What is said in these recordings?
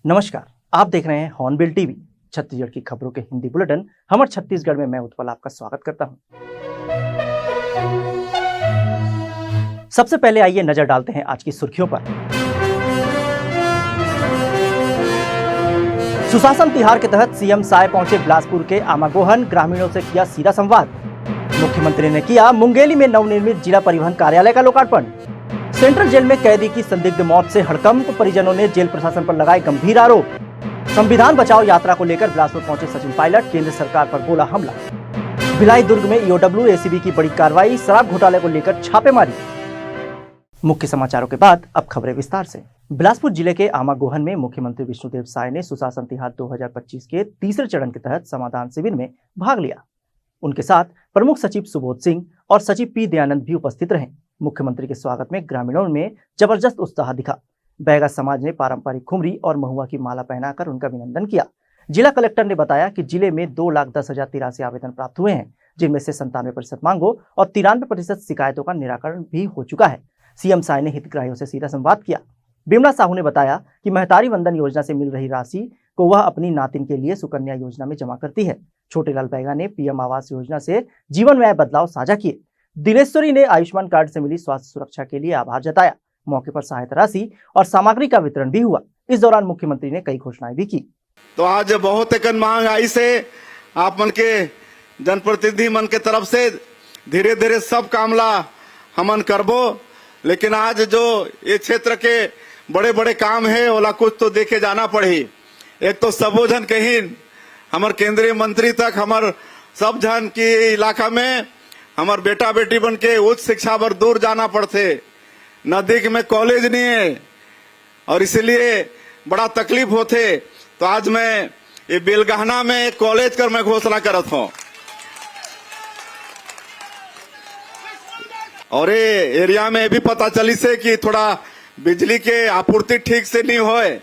नमस्कार, आप देख रहे हैं हॉर्नबिल टीवी। छत्तीसगढ़ की खबरों के हिंदी बुलेटिन हमर छत्तीसगढ़ में मैं उत्पल आपका स्वागत करता हूं। सबसे पहले आइए नजर डालते हैं आज की सुर्खियों पर। सुशासन तिहार के तहत सीएम साय पहुंचे बिलासपुर के आमागोहन, ग्रामीणों से किया सीधा संवाद। मुख्यमंत्री ने किया मुंगेली में नवनिर्मित जिला परिवहन कार्यालय का लोकार्पण। सेंट्रल जेल में कैदी की संदिग्ध मौत से हड़कंप, परिजनों ने जेल प्रशासन पर लगाए गंभीर आरोप। संविधान बचाओ यात्रा को लेकर बिलासपुर पहुंचे सचिन पायलट, केंद्र सरकार पर बोला हमला। भिलाई दुर्ग में ईओडब्ल्यू एसीबी की बड़ी कार्रवाई, शराब घोटाले को लेकर छापेमारी। मुख्य समाचारों के बाद अब खबरें विस्तार से। बिलासपुर जिले के आमागोहन में मुख्यमंत्री विष्णुदेव साय ने सुशासन तिहार 2025 के तीसरे चरण के तहत समाधान शिविर में भाग लिया। उनके साथ प्रमुख सचिव सुबोध सिंह और सचिव पी दयानंद भी उपस्थित रहे। मुख्यमंत्री के स्वागत में ग्रामीणों में जबरदस्त उत्साह दिखा। बैगा समाज ने पारंपरिक खुमरी और महुआ की माला पहनाकर उनका अभिनंदन किया। जिला कलेक्टर ने बताया कि जिले में 2,10,083 आवेदन प्राप्त हुए हैं, जिनमें से 97% मांगों और 93% शिकायतों का निराकरण भी हो चुका है। सीएम साय ने हितग्राहियों से सीधा संवाद किया। बिमला साहू ने बताया कि महतारी वंदन योजना से मिल रही राशि को वह अपनी नातिन के लिए सुकन्या योजना में जमा करती है। छोटेलाल बैगा ने पीएम आवास योजना से जीवन में आए बदलाव साझा किए। दिनेश्वरी ने आयुष्मान कार्ड से मिली स्वास्थ्य सुरक्षा के लिए आभार जताया। मौके पर सहायता राशि और सामग्री का वितरण भी हुआ। इस दौरान मुख्यमंत्री ने कई घोषणाएं भी की। तो आज बहुत एक मांग आई से आप मन के जनप्रतिनिधि मन के तरफ से धीरे धीरे सब कामला हमन करबो, लेकिन आज जो ये क्षेत्र के बड़े बड़े काम है ओला कुछ तो देखे जाना पड़ी। एक तो सबो जन कहीं हमार केंद्रीय मंत्री तक हमार सब जन की इलाका में हमार बेटा बेटी बन के उच्च शिक्षा पर दूर जाना पड़ते। नजदीक में कॉलेज नहीं है और इसलिए बड़ा तकलीफ होते। तो आज मैं ये बेलगहना में एक कॉलेज कर मैं घोषणा करत हूँ और ये एरिया में भी पता चली से कि थोड़ा बिजली के आपूर्ति ठीक से नहीं होए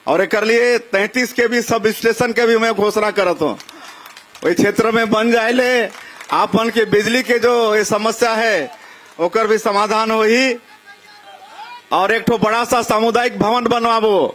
और एक कर लिए 33 के भी सब स्टेशन के भी मैं घोषणा करत हूँ। वही क्षेत्र में बन जाए आप मन के बिजली के जो ये समस्या है ओकर भी समाधान हो ही और एक ठो बड़ा सा सामुदायिक भवन बनवाबो,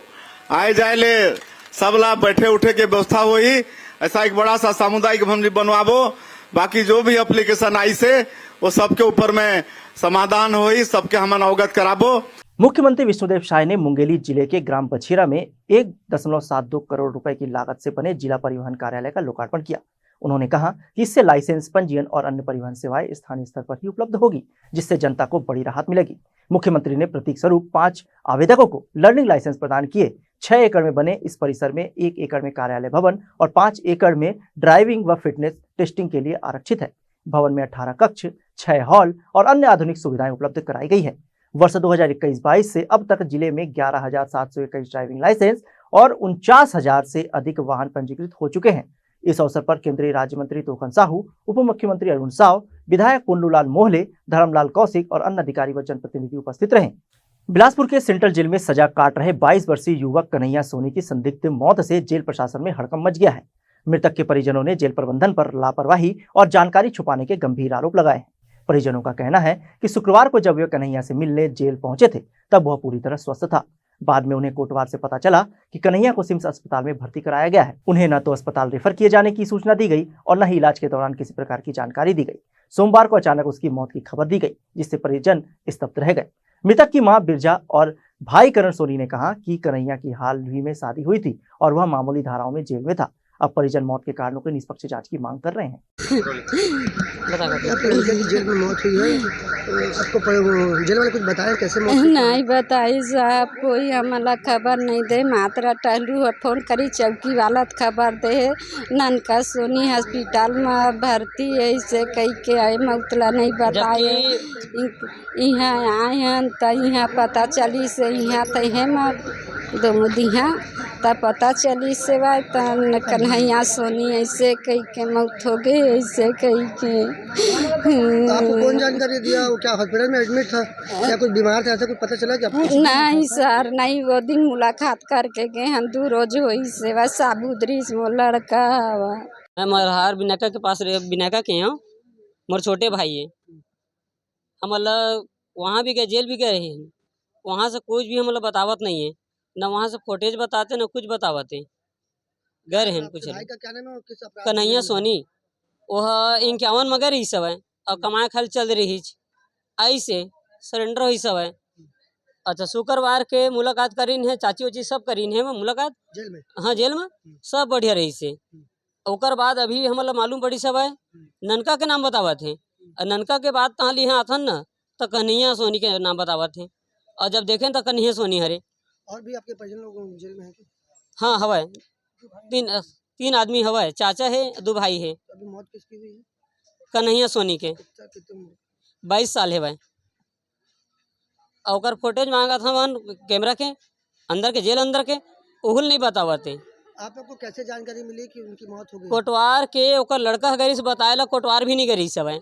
आए जाए ले सब ला बैठे उठे के व्यवस्था हो ही। ऐसा एक बड़ा सा सामुदायिक भवन बनवाबो। बाकी जो भी एप्लीकेशन आई से वो सबके ऊपर में समाधान हो ही, सबके हम अवगत कराबो। मुख्यमंत्री विष्णुदेव साय ने मुंगेली जिले के ग्राम बछेरा में 1.72 करोड़ रुपए की लागत से बने जिला परिवहन कार्यालय का लोकार्पण किया। उन्होंने कहा कि इससे लाइसेंस, पंजीयन और अन्य परिवहन सेवाएं स्थानीय स्तर पर ही उपलब्ध होगी, जिससे जनता को बड़ी राहत मिलेगी। मुख्यमंत्री ने प्रतीक स्वरूप 5 आवेदकों को लर्निंग लाइसेंस प्रदान किए। 6 एकड़ में बने इस परिसर में 1 एकड़ में कार्यालय भवन और 5 एकड़ में ड्राइविंग व फिटनेस टेस्टिंग के लिए आरक्षित है। भवन में 18 कक्ष, 6 हॉल और अन्य आधुनिक सुविधाएं उपलब्ध कराई गई है। वर्ष 2021-22 से अब तक जिले में 11,721 ड्राइविंग लाइसेंस और 49,000 से अधिक वाहन पंजीकृत हो चुके हैं। इस अवसर पर केंद्रीय राज्य मंत्री तोखन साहू, उप मुख्यमंत्री अरुण साव, विधायक पुन्नूलाल मोहले, धर्मलाल कौशिक और अन्य अधिकारी व जनप्रतिनिधि उपस्थित रहे। बिलासपुर के सेंट्रल जेल में सजा काट रहे 22 वर्षीय युवक कन्हैया सोनी की संदिग्ध मौत से जेल प्रशासन में हड़कंप मच गया है। मृतक के परिजनों ने जेल प्रबंधन पर लापरवाही और जानकारी छुपाने के गंभीर आरोप लगाए हैं। परिजनों का कहना है कि शुक्रवार को जब वे कन्हैया से मिलने जेल पहुंचे थे तब वह पूरी तरह स्वस्थ था। बाद में उन्हें कोटवार से पता चला कि कन्हैया को सिम्स अस्पताल में भर्ती कराया गया है। उन्हें न तो अस्पताल रेफर किए जाने की सूचना दी गई और न ही इलाज के दौरान किसी प्रकार की जानकारी दी गई। सोमवार को अचानक उसकी मौत की खबर दी गई, जिससे परिजन स्तब्ध रह गए। मृतक की मां बिरजा और भाई करण सोनी ने कहा कि कन्हैया की हाल ही में शादी हुई थी और वह मामूली धाराओं में जेल में था। अब परिजन मौत के कारणों की निष्पक्ष जांच की मांग कर रहे हैं। जेल में मौत हुई है, आपको जेल वाले कुछ बताया कैसे मौत? नहीं बताई साहब, कोई हमारा खबर नहीं दे। मात्रा टहलू फोन करी चौकी वाला खबर दे ननका सोनी हॉस्पिटल में भर्ती है, इसे कही के आए मौतला नहीं बताए। यहाँ आए हैं तो यहाँ पता चली से यहाँ थे दोनों दिहा तब पता चली सेवा कन्हैया सोनी ऐसे कही के मौत हो गई, ऐसे कही के। आपको कौन जानकारी दिया? वो क्या हॉस्पिटल में एडमिट था या कुछ बीमार था, ऐसा कुछ पता चला क्या? नहीं सर, नहीं। वो दिन मुलाकात करके गए हम 2 रोज हुई सेवा साबुद्री से। वो लड़का मैं मरहार बिनाका के पास बिनाका के हूँ, मोर छोटे भाई है। हम वहाँ भी गए, जेल भी गए हैं, वहाँ से कुछ भी हम बतावत नहीं है। न वहाँ से फुटेज बताते न कुछ बतावते। घर है आपके कुछ भाई का क्या नाम है और किस अपराध में कन्हैया जेल में है? सोनी वह 51 मगर ही सब है और कमाए खाली चल रही आई से सरेंडर ही सब है। अच्छा शुक्रवार के मुलाकात करीन है चाची उची सब करीन है मुलाकात। जेल में हाँ जेल में सब बढ़िया रही से। ओकर बाद अभी हमला मालूम पड़ी सब है ननका के नाम बतावत है और ननका के बाद तहाँ लिहा आथन न तो कन्हैया सोनी के नाम बतावत है और जब देखें तो कन्हैया सोनी हरे। और भी आपके परिजन लोग जेल में है कि हाँ हवा तीन आदमी हवा है चाचा है 2 भाई है। अभी मौत किसकी हुई है? कन्हैया सोनी के कितनी उम्र? 22 साल है भाई। और ओकर फुटेज मांगा था वन कैमरा के अंदर के जेल अंदर के उहुल नहीं बतावते। आप लोग को कैसे जानकारी मिली कि उनकी मौत हो गई? कोटवार के ओकर लड़का गरी से बताएला कोटवार भी नहीं गरी सब है।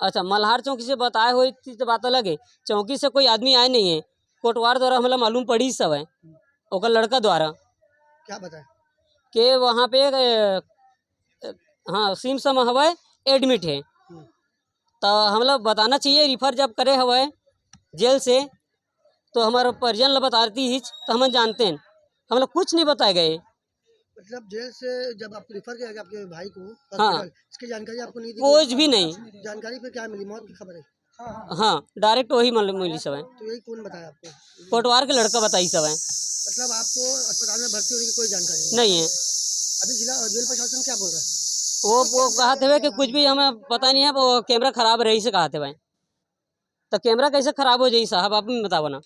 अच्छा मल्हार चौकी से बताए हुई थी तो बात अलग है चौकी से कोई आदमी आए नहीं है कोटवार द्वारा हमला मालूम पड़ी सब है ओकर लड़का द्वारा क्या बताए? के वहाँ पे हाँ सिम सम हवा एडमिट है तो हमला बताना चाहिए रिफर जब करे हवा जेल से तो हमारा परिजन ला बताती ही तो हम जानते हैं हम लोग कुछ नहीं बताए गए। मतलब जेल से जब आप रिफर किया गया आपके भाई को हाँ। हॉस्पिटल, इसकी जानकारी आपको नहीं दी कुछ गई? भी नहीं। जानकारी पे क्या मिली? मौत की खबर है? हाँ डायरेक्ट वही मालूम मिली सब है तो यही कौन बताया आपको? कोटवार के लड़का बताई सब है। मतलब आपको अस्पताल में भर्ती होने की कोई जानकारी नहीं है अभी जिला जेल प्रशासन क्या बोल रहा है? वो कहते हुए कि कुछ भी हमें पता नहीं है वो कैमरा खराब रही से कहते हुए तो कैमरा कैसे खराब हो जाए साहब आप भी बताओ ना।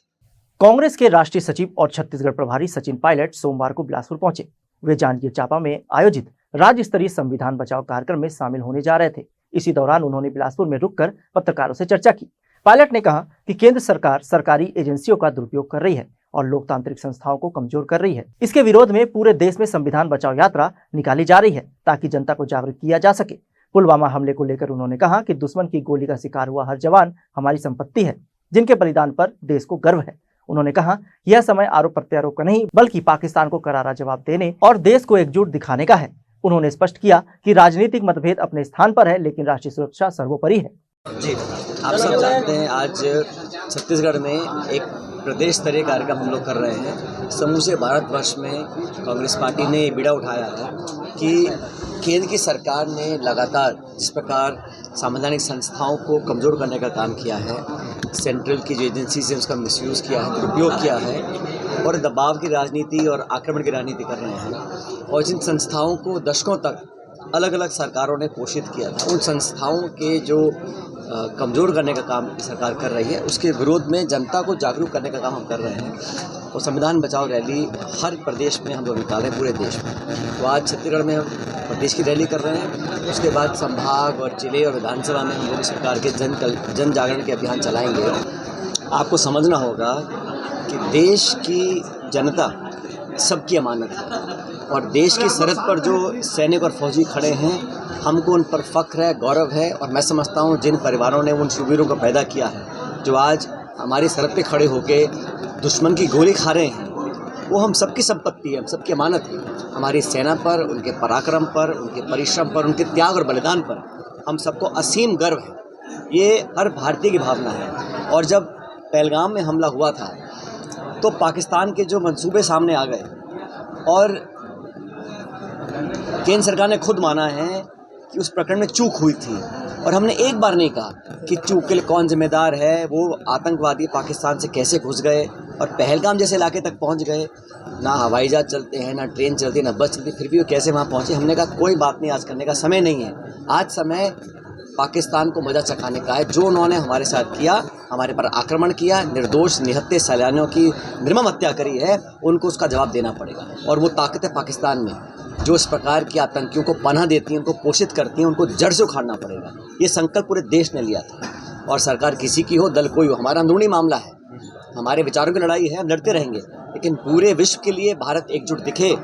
कांग्रेस के राष्ट्रीय सचिव और छत्तीसगढ़ प्रभारी सचिन पायलट सोमवार को बिलासपुर पहुंचे। वे जांजगीर चांपा में आयोजित राज्य स्तरीय संविधान बचाओ कार्यक्रम में शामिल होने जा रहे थे। इसी दौरान उन्होंने बिलासपुर में रुककर पत्रकारों से चर्चा की। पायलट ने कहा कि केंद्र सरकार सरकारी एजेंसियों का दुरुपयोग कर रही है और लोकतांत्रिक संस्थाओं को कमजोर कर रही है। इसके विरोध में पूरे देश में संविधान बचाओ यात्रा निकाली जा रही है ताकि जनता को जागरूक किया जा सके। पुलवामा हमले को लेकर उन्होंने कहा कि दुश्मन की गोली का शिकार हुआ हर जवान हमारी संपत्ति है जिनके बलिदान पर देश को गर्व है। उन्होंने कहा यह समय आरोप प्रत्यारोप का नहीं बल्कि पाकिस्तान को करारा जवाब देने और देश को एकजुट दिखाने का है। उन्होंने स्पष्ट किया कि राजनीतिक मतभेद अपने स्थान पर है लेकिन राष्ट्रीय सुरक्षा सर्वोपरि है। जी आप सब जानते हैं आज छत्तीसगढ़ में एक प्रदेश स्तरीय कार्यक्रम हम लोग कर रहे हैं। समूचे भारतवर्ष में कांग्रेस पार्टी ने बीड़ा उठाया है कि केंद्र की सरकार ने लगातार जिस प्रकार संवैधानिक संस्थाओं को कमज़ोर करने का काम किया है, सेंट्रल की जो एजेंसी से उसका मिसयूज़ किया है, दुरुपयोग किया है और दबाव की राजनीति और आक्रमण की राजनीति कर रहे हैं और जिन संस्थाओं को दशकों तक अलग अलग सरकारों ने पोषित किया था उन संस्थाओं के जो कमज़ोर करने का काम सरकार कर रही है उसके विरोध में जनता को जागरूक करने का काम हम कर रहे हैं। और संविधान बचाओ रैली हर प्रदेश में हम लोग निकालें पूरे देश में। तो आज छत्तीसगढ़ में हम प्रदेश की रैली कर रहे हैं, उसके बाद संभाग और जिले और विधानसभा में हम लोग सरकार के जन जागरण के अभियान चलाएंगे। आपको समझना होगा कि देश की जनता सबकी अमानत है और देश की सरहद पर जो सैनिक और फौजी खड़े हैं हमको उन पर फख्र है, गौरव है। और मैं समझता हूँ जिन परिवारों ने उन शूरवीरों को पैदा किया है जो आज हमारी सरहद पे खड़े होकर दुश्मन की गोली खा रहे हैं वो हम सबकी संपत्ति है, हम सबकी अमानत है। हमारी सेना पर, उनके पराक्रम पर, उनके परिश्रम पर, उनके त्याग और बलिदान पर हम सबको असीम गर्व है। ये हर भारतीय की भावना है। और जब पहलगाम में हमला हुआ था तो पाकिस्तान के जो मंसूबे सामने आ गए और केंद्र सरकार ने खुद माना है कि उस प्रकरण में चूक हुई थी और हमने एक बार नहीं कहा कि चूक के लिए कौन जिम्मेदार है। वो आतंकवादी पाकिस्तान से कैसे घुस गए और पहलगाम जैसे इलाके तक पहुंच गए, ना हवाई जहाज चलते हैं, ना ट्रेन चलती है, ना बस चलती, फिर भी वो कैसे वहाँ पहुँचे। हमने कहा कोई बात नहीं, आज करने का समय नहीं है। आज समय पाकिस्तान को मजा चखाने का है। जो उन्होंने हमारे साथ किया, हमारे पर आक्रमण किया, निर्दोष निहत्थे सैलानियों की निर्मम हत्या करी है, उनको उसका जवाब देना पड़ेगा। और वो ताकतें पाकिस्तान में जो इस प्रकार के आतंकियों को पनाह देती हैं, उनको पोषित करती हैं, उनको जड़ से उखाड़ना पड़ेगा। ये संकल्प पूरे देश ने लिया था। और सरकार किसी की हो, दल कोई हो, हमारा अंदरूनी मामला है, हमारे विचारों की लड़ाई है, हम लड़ते रहेंगे, लेकिन पूरे विश्व के लिए भारत एकजुट दिखे।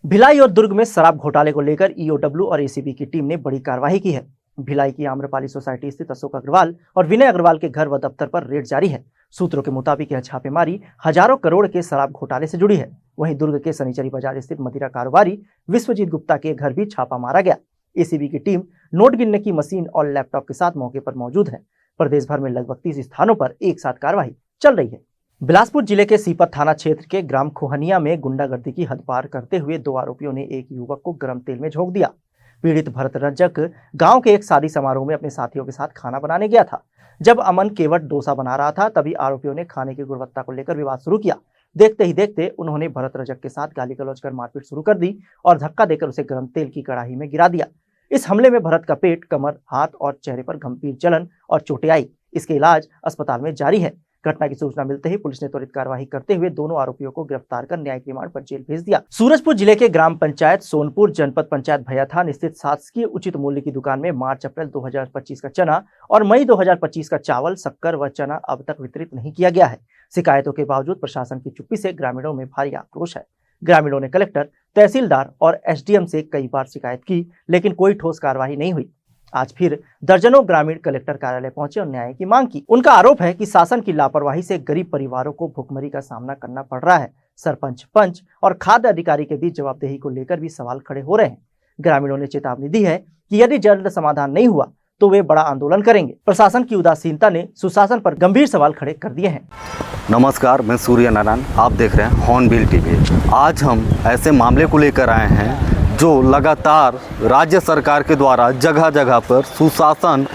भिलाई और दुर्ग में शराब घोटाले को लेकर ईओडब्ल्यू और एसीबी की टीम ने बड़ी कार्रवाई की है। भिलाई की आम्रपाली सोसाइटी स्थित अशोक अग्रवाल और विनय अग्रवाल के घर व दफ्तर पर रेड जारी है। सूत्रों के मुताबिक यह छापेमारी हजारों करोड़ के शराब घोटाले से जुड़ी है। वहीं दुर्ग के शनिचरी बाजार स्थित मदिरा कारोबारी विश्वजीत गुप्ता के घर भी छापा मारा गया। एसीबी की टीम नोट गिनने की मशीन और लैपटॉप के साथ मौके पर मौजूद है। प्रदेश भर में लगभग 30 स्थानों पर एक साथ कार्रवाई चल रही है। बिलासपुर जिले के सीपत थाना क्षेत्र के ग्राम खोहनिया में गुंडागर्दी की हद पार करते हुए 2 आरोपियों ने एक युवक को गर्म तेल में झोंक दिया। पीड़ित भरत रंजक गांव के एक शादी समारोह में अपने साथियों के साथ खाना बनाने गया था। जब अमन केवट डोसा बना रहा था तभी आरोपियों ने खाने की गुणवत्ता को लेकर विवाद शुरू किया। देखते ही देखते उन्होंने भरत रंजक के साथ गाली गलौज कर मारपीट शुरू कर दी और धक्का देकर उसे गर्म तेल की कड़ाही में गिरा दिया। इस हमले में भरत का पेट, कमर, हाथ और चेहरे पर गंभीर जलन और चोटें आई। इसके इलाज अस्पताल में जारी है। घटना की सूचना मिलते ही पुलिस ने त्वरित कार्रवाई करते हुए दोनों आरोपियों को गिरफ्तार कर न्यायिक रिमांड पर जेल भेज दिया। सूरजपुर जिले के ग्राम पंचायत सोनपुर जनपद पंचायत भैयाथान स्थित शासकीय उचित मूल्य की दुकान में मार्च-अप्रैल 2025 का चना और मई 2025 का चावल, शक्कर व चना अब तक वितरित नहीं किया गया है। शिकायतों के बावजूद प्रशासन की चुप्पी से ग्रामीणों में भारी आक्रोश है। ग्रामीणों ने कलेक्टर, तहसीलदार और एसडीएम से कई बार शिकायत की, लेकिन कोई ठोस कार्रवाई नहीं हुई। आज फिर दर्जनों ग्रामीण कलेक्टर कार्यालय पहुंचे और न्याय की मांग की। उनका आरोप है कि शासन की लापरवाही से गरीब परिवारों को भुखमरी का सामना करना पड़ रहा है। सरपंच, पंच और खाद्य अधिकारी के बीच जवाबदेही को लेकर भी सवाल खड़े हो रहे हैं। ग्रामीणों ने चेतावनी दी है कि यदि जल्द समाधान नहीं हुआ तो वे बड़ा आंदोलन करेंगे। प्रशासन की उदासीनता ने सुशासन पर गंभीर सवाल खड़े कर दिए हैं। नमस्कार, मैं सूर्य नारायण, आप देख रहे हैं हॉर्नबिल टीवी। आज हम ऐसे मामले को लेकर आए हैं जो लगातार राज्य सरकार के द्वारा जगह जगह पर सुशासन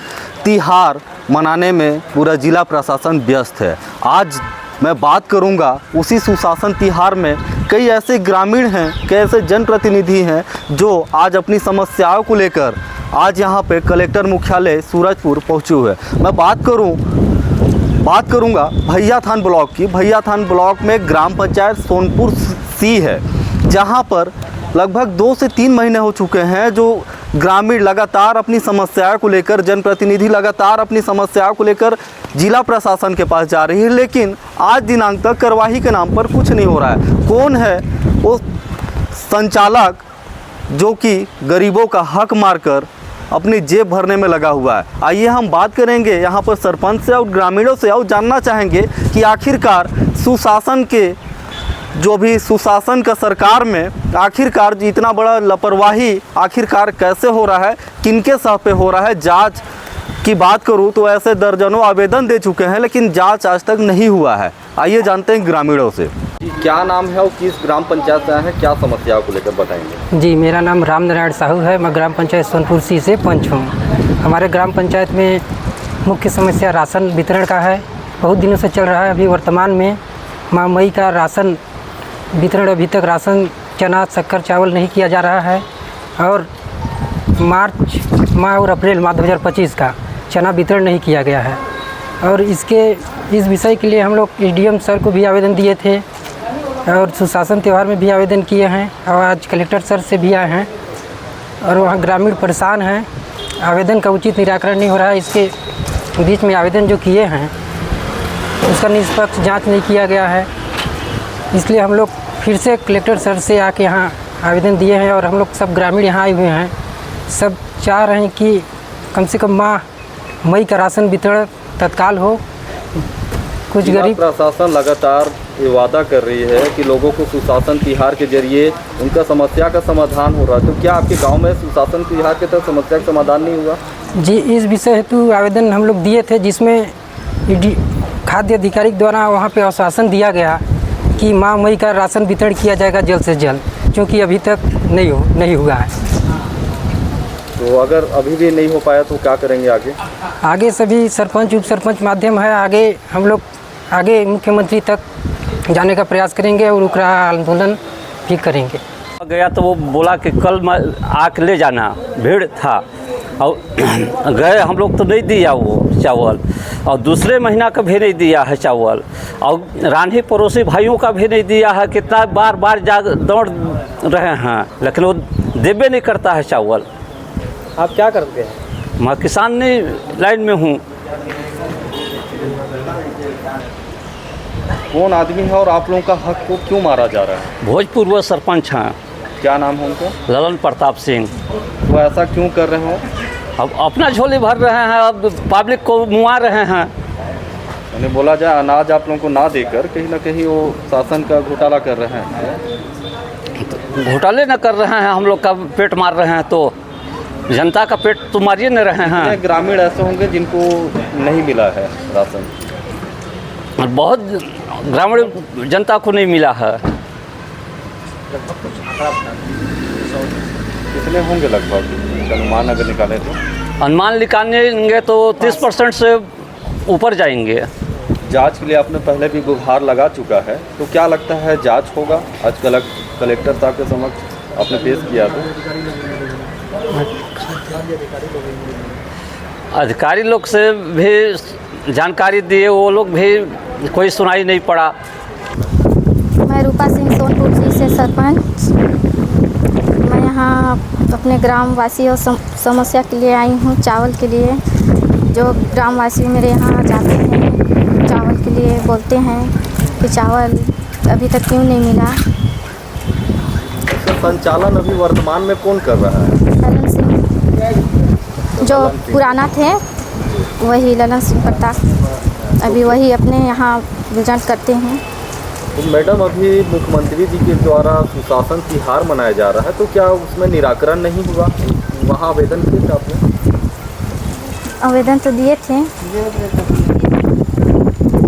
तिहार मनाने में पूरा जिला प्रशासन व्यस्त है। आज मैं बात करूंगा उसी सुशासन तिहार में कई ऐसे ग्रामीण हैं, कई ऐसे जनप्रतिनिधि हैं जो आज अपनी समस्याओं को लेकर आज यहाँ पे कलेक्टर मुख्यालय सूरजपुर पहुँचे हुए। मैं बात करूंगा भैयाथान ब्लॉक की। भैयाथान ब्लॉक में ग्राम पंचायत सोनपुर सी है, जहाँ पर लगभग 2 से 3 महीने हो चुके हैं जो ग्रामीण लगातार अपनी समस्याओं को लेकर, जनप्रतिनिधि लगातार अपनी समस्याओं को लेकर जिला प्रशासन के पास जा रही है, लेकिन आज दिनांक तक कार्रवाई के नाम पर कुछ नहीं हो रहा है। कौन है वो संचालक जो कि गरीबों का हक मारकर अपनी जेब भरने में लगा हुआ है? आइए हम बात करेंगे यहाँ पर सरपंच से और ग्रामीणों से और जानना चाहेंगे कि आखिरकार सुशासन के जो भी सुशासन का सरकार में आखिरकार इतना बड़ा लापरवाही आखिरकार कैसे हो रहा है, किनके साथ पे हो रहा है। जांच की बात करूं तो ऐसे दर्जनों आवेदन दे चुके हैं, लेकिन जांच आज तक नहीं हुआ है। आइए जानते हैं ग्रामीणों से। क्या नाम है और किस ग्राम पंचायत से आए हैं, क्या समस्याओं को लेकर बताएंगे? जी, मेरा नाम राम नारायण साहू है। मैं ग्राम पंचायत सोनपुर सी से पंच हूँ। हमारे ग्राम पंचायत में मुख्य समस्या राशन वितरण का है, बहुत दिनों से चल रहा है। अभी वर्तमान में माह मई का राशन वितरण अभी तक राशन, चना, शक्कर, चावल नहीं किया जा रहा है और मार्च माह और अप्रैल माह 2025 का चना वितरण नहीं किया गया है। और इस विषय के लिए हम लोग एसडीएम सर को भी आवेदन दिए थे और सुशासन त्यौहार में भी आवेदन किए हैं और आज कलेक्टर सर से भी आए हैं और वहाँ ग्रामीण परेशान हैं। आवेदन का उचित निराकरण नहीं हो रहा है। इसके बीच में आवेदन जो किए हैं उसका निष्पक्ष जांच नहीं किया गया है, इसलिए हम लोग फिर से कलेक्टर सर से आके यहाँ आवेदन दिए हैं और हम लोग सब ग्रामीण यहाँ आए हुए हैं। सब चाह रहे हैं कि कम से कम माह मई का राशन वितरण तत्काल हो। कुछ गरीब प्रशासन लगातार ये वादा कर रही है कि लोगों को सुशासन तिहार के जरिए उनका समस्या का समाधान हो रहा है, तो क्या आपके गांव में सुशासन तिहार के तहत समस्या का समाधान नहीं हुआ? जी, इस विषय हेतु आवेदन हम लोग दिए थे, जिसमें खाद्य अधिकारी द्वारा वहाँ पे आश्वासन दिया गया कि माह मई का राशन वितरण किया जाएगा जल्द से जल्द, क्योंकि अभी तक नहीं हुआ है। तो अगर अभी भी नहीं हो पाया तो क्या करेंगे आगे? आगे सभी सरपंच, उप सरपंच माध्यम है, आगे हम लोग मुख्यमंत्री तक जाने का प्रयास करेंगे और उग्र आंदोलन भी करेंगे। गया तो वो बोला कि कल आके ले जाना, भीड़ था और गए हम लोग तो नहीं दिया वो चावल, और दूसरे महीना का भी नहीं दिया है चावल, और रानी पड़ोसी भाइयों का भी नहीं दिया है। कितना बार दौड़ रहे हैं, लेकिन वो देबे नहीं करता है चावल। आप क्या करते हैं? मैं किसान नहीं लाइन में हूँ। कौन आदमी है और आप लोगों का हक को क्यों मारा जा रहा है? भोजपुर वो सरपंच हैं। क्या नाम है उनका? ललन प्रताप सिंह। वो ऐसा क्यों कर रहे हो? अब अपना झोली भर रहे हैं, अब पब्लिक को मुआ रहे हैं। उन्हें बोला जाए अनाज आप लोगों को ना देकर कहीं ना कहीं वो शासन का घोटाला कर रहे हैं। घोटाले न कर रहे हैं, हम लोग का पेट मार रहे हैं, तो जनता का पेट तो मारिए न रहे हैं। ग्रामीण ऐसे होंगे जिनको नहीं मिला है राशन? बहुत ग्रामीण जनता को नहीं मिला है। कितने होंगे लगभग अनुमान अगर निकालें तो? अनुमान निकालेंगे तो 30% से ऊपर जाएंगे। जांच के लिए आपने पहले भी गुहार लगा चुका है, तो क्या लगता है जांच होगा? आज कलेक्टर साहब के समक्ष आपने पेश किया तो अधिकारी लोग से भी जानकारी दिए, वो लोग भी कोई सुनाई नहीं पड़ा। मैं रूपा सिंह सोनपुर जी से सरपंच। मैं यहाँ अपने ग्रामवासियों समस्या के लिए आई हूँ, चावल के लिए। जो ग्रामवासी मेरे यहाँ जाते हैं चावल के लिए, बोलते हैं कि चावल अभी तक क्यों नहीं मिला। इसका संचालन अभी वर्तमान में कौन कर रहा है? ललन सिंह जो पुराना थे, वही ललन सिंह प्रताप अभी वही अपने यहाँ रिजल्ट करते हैं। तो मैडम, अभी मुख्यमंत्री जी के द्वारा सुशासन तिहार मनाया जा रहा है, तो क्या उसमें निराकरण नहीं हुआ? वहाँ आवेदन किए थे आपने? आवेदन तो दिए थे,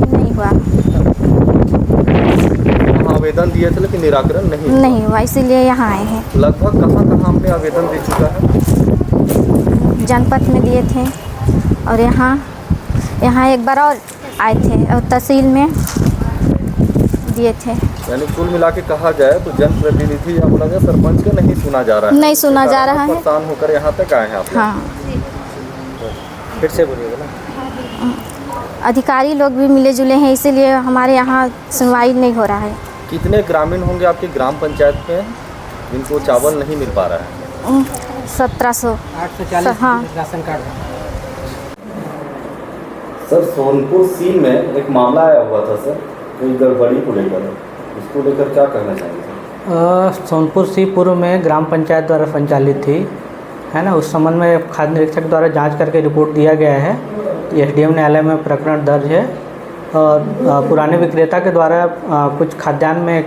नहीं हुआ। वहाँ आवेदन दिए थे लेकिन निराकरण नहीं हुआ, इसीलिए यहाँ आए हैं। लगभग कहाँ आपने आवेदन दे चुका है? जनपद में दिए थे और यहाँ एक बार और आए थे और तहसील में दिए थे। यानी कुल मिला के कहा जाए तो जनप्रतिनिधि या बोला जाए सरपंच का नहीं सुना जा रहा है। नहीं सुना जा रहा है। परेशान होकर यहाँ तक आए हैं आप। हाँ, फिर से बोलिएगा ना। अधिकारी लोग भी मिले जुले हैं, इसीलिए हमारे यहाँ सुनवाई नहीं हो रहा है। कितने ग्रामीण होंगे आपकी ग्राम पंचायत में जिनको चावल नहीं मिल पा रहा है? 1700। 840 हाँ। Ration card. सर, सोनपुर सी में एक मामला आया हुआ था सर, कोई गड़बड़ी को लेकर, उसको लेकर क्या कहना चाहेंगे? सोनपुर सी पूर्व में ग्राम पंचायत द्वारा संचालित थी, है ना। उस संबंध में खाद्य निरीक्षक द्वारा जांच करके रिपोर्ट दिया गया है। एसडीएम न्यायालय में प्रकरण दर्ज है और पुराने विक्रेता के द्वारा कुछ खाद्यान्न में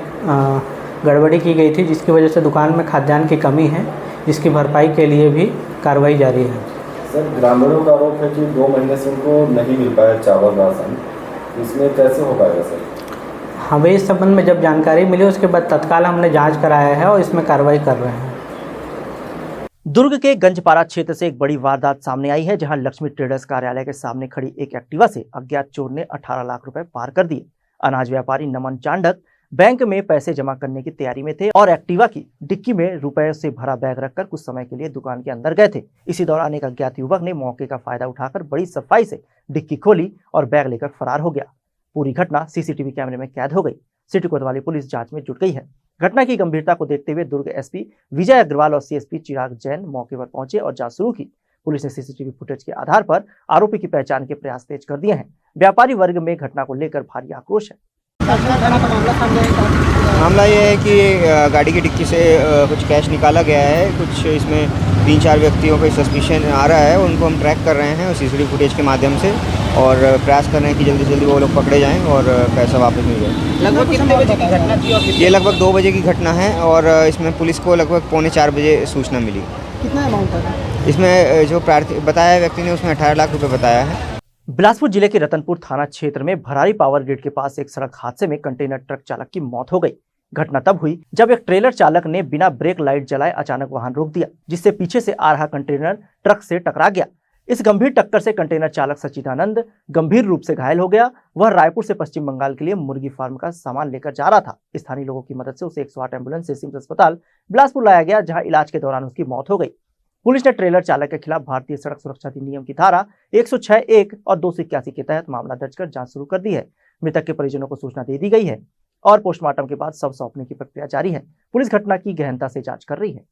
गड़बड़ी की गई थी, जिसकी वजह से दुकान में खाद्यान्न की कमी है, जिसकी भरपाई के लिए भी कार्रवाई जारी है। सर, ग्रामीणों का आरोप है कि 2 महीने से उनको नहीं मिल पाया चावल राशन, इसमें कैसे हो पाएगा सर? हमें इस संबंध में जब जानकारी मिली उसके बाद तत्काल हमने जांच कराया है और इसमें कार्रवाई कर रहे हैं। दुर्ग के गंजपारा क्षेत्र से एक बड़ी वारदात सामने आई है, जहां लक्ष्मी ट्रेडर्स कार्यालय के सामने खड़ी एक एक्टिवा से अज्ञात चोर ने 18 लाख रुपए पार कर दिए। अनाज व्यापारी नमन चांडक बैंक में पैसे जमा करने की तैयारी में थे और एक्टिवा की डिक्की में रुपए से भरा बैग रखकर कुछ समय के लिए दुकान के अंदर गए थे। इसी दौरान एक अज्ञात युवक ने मौके का फायदा उठाकर बड़ी सफाई से डिक्की खोली और बैग लेकर फरार हो गया। पूरी घटना सीसीटीवी कैमरे में कैद हो गई। सिटी कोतवाली पुलिस जांच में जुट गई है। घटना की गंभीरता को देखते हुए दुर्ग एसपी विजय अग्रवाल और सीएसपी चिराग जैन मौके पर पहुंचे और जांच शुरू की। पुलिस ने सीसीटीवी फुटेज के आधार पर आरोपी की पहचान के प्रयास तेज कर दिए हैं। व्यापारी वर्ग में घटना को लेकर भारी आक्रोश है। मामला ये है कि गाड़ी की डिक्की से कुछ कैश निकाला गया है। कुछ इसमें 3-4 व्यक्तियों का सस्पिशन आ रहा है, उनको हम ट्रैक कर रहे हैं सीसीटीवी फुटेज के माध्यम से और प्रयास कर रहे हैं कि जल्दी से जल्दी वो लोग पकड़े जाएं और पैसा वापस मिल जाए। लगभग कितने बजे की घटना थी? ये लगभग 2 बजे की घटना है और इसमें पुलिस को लगभग 3:45 बजे सूचना मिली। कितना अमाउंट था इसमें? जो बताया व्यक्ति ने उसमें 18 लाख रुपये बताया है। बिलासपुर जिले के रतनपुर थाना क्षेत्र में भरारी पावर ग्रिड के पास एक सड़क हादसे में कंटेनर ट्रक चालक की मौत हो गई। घटना तब हुई जब एक ट्रेलर चालक ने बिना ब्रेक लाइट जलाए अचानक वाहन रोक दिया, जिससे पीछे से आ रहा कंटेनर ट्रक से टकरा गया। इस गंभीर टक्कर से कंटेनर चालक सच्चिदानंद गंभीर रूप से घायल हो गया। वह रायपुर से पश्चिम बंगाल के लिए मुर्गी फार्म का सामान लेकर जा रहा था। स्थानीय लोगों की मदद से उसे 108 एम्बुलेंस से सिम्स अस्पताल बिलासपुर लाया गया, जहां इलाज के दौरान उसकी मौत हो गई। पुलिस ने ट्रेलर चालक के खिलाफ भारतीय सड़क सुरक्षा अधिनियम की धारा 106(1) और 281 के तहत मामला दर्ज कर जांच शुरू कर दी है। मृतक के परिजनों को सूचना दे दी गई है और पोस्टमार्टम के बाद शव सौंपने की प्रक्रिया जारी है। पुलिस घटना की गहनता से जांच कर रही है।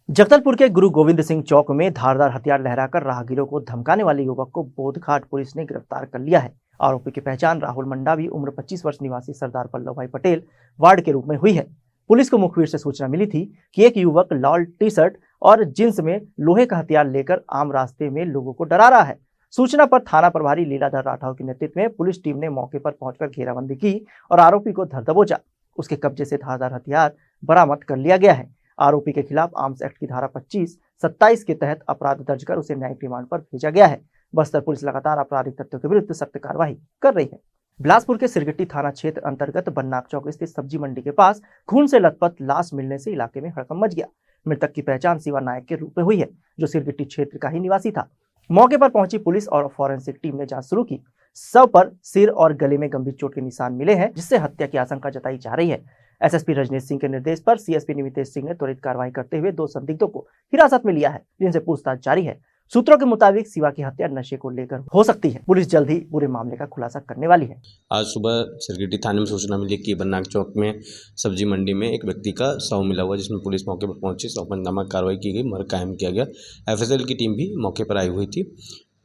जगदलपुर के गुरु गोविंद सिंह चौक में धारदार हथियार लहराकर राहगीरों को धमकाने वाले युवक को बोधघाट पुलिस ने गिरफ्तार कर लिया है। आरोपी की पहचान राहुल मंडावी उम्र 25 वर्ष निवासी सरदार वल्लभ भाई पटेल वार्ड के रूप में हुई है। पुलिस को मुखबिर से सूचना मिली थी कि एक युवक लाल टी शर्ट और जींस में लोहे का हथियार लेकर आम रास्ते में लोगों को डरा रहा है। सूचना पर थाना प्रभारी लीलाधर राठौर के नेतृत्व में पुलिस टीम ने मौके पर पहुंचकर घेराबंदी की और आरोपी को धर दबोचा। उसके कब्जे से धारदार हथियार बरामद कर लिया गया है। आरोपी के खिलाफ आर्म्स एक्ट की धारा 25-27 के तहत अपराध दर्ज कर उसे न्यायिक रिमांड पर भेजा गया है। बस्तर पुलिस लगातार आपराधिक तत्वों के विरुद्ध सख्त कार्रवाई कर रही है। बिलासपुर के सिरगिट्टी थाना क्षेत्र अंतर्गत बन्नाक चौक स्थित सब्जी मंडी के पास खून से लथपथ लाश मिलने से इलाके में हड़कंप मच गया। मृतक की पहचान शिवा नायक के रूप में हुई है, जो सिरगिट्टी क्षेत्र का ही निवासी था। मौके पर पहुंची पुलिस और फॉरेंसिक टीम ने जांच शुरू की। शव पर सिर और गले में गंभीर चोट के निशान मिले हैं, जिससे हत्या की आशंका जताई जा रही है। एसएसपी रजनीश सिंह के निर्देश पर सीएसपी निमितेश सिंह ने त्वरित कार्रवाई करते हुए 2 संदिग्धों को हिरासत में लिया है, जिनसे पूछताछ जारी है। सूत्रों के मुताबिक शिवा की हत्या नशे को लेकर हो सकती है। पुलिस जल्द ही पूरे मामले का खुलासा करने वाली है। आज सुबह सिरगिट्टी थाने में सूचना मिली कि बन्नाक चौक में सब्जी मंडी में एक व्यक्ति का शव मिला हुआ, जिसमें पुलिस मौके पर पहुंची, शव पंचनामा कार्रवाई की गई, मर्ग कायम किया गया। एफएसएल की टीम भी मौके पर आई हुई थी।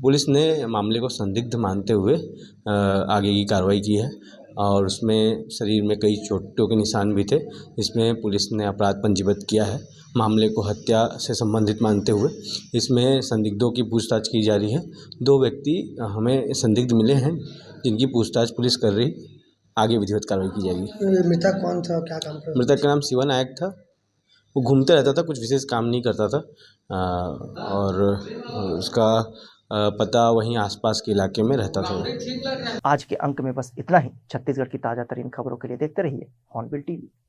पुलिस ने मामले को संदिग्ध मानते हुए आगे की कार्रवाई की है और उसमें शरीर में कई चोटों के निशान भी थे। इसमें पुलिस ने अपराध पंजीबद्ध किया है। मामले को हत्या से संबंधित मानते हुए इसमें संदिग्धों की पूछताछ की जा रही है। 2 व्यक्ति हमें संदिग्ध मिले हैं, जिनकी पूछताछ पुलिस कर रही, आगे विधिवत कार्रवाई की जाएगी। मृतक कौन था, क्या काम करता? मृतक का नाम शिवा नायक था। वो घूमते रहता था, कुछ विशेष काम नहीं करता था और उसका पता वहीं आसपास के इलाके में रहता था। आज के अंक में बस इतना ही। छत्तीसगढ़ की ताजा तरीन खबरों के लिए देखते रहिए हॉर्नबिल टीवी।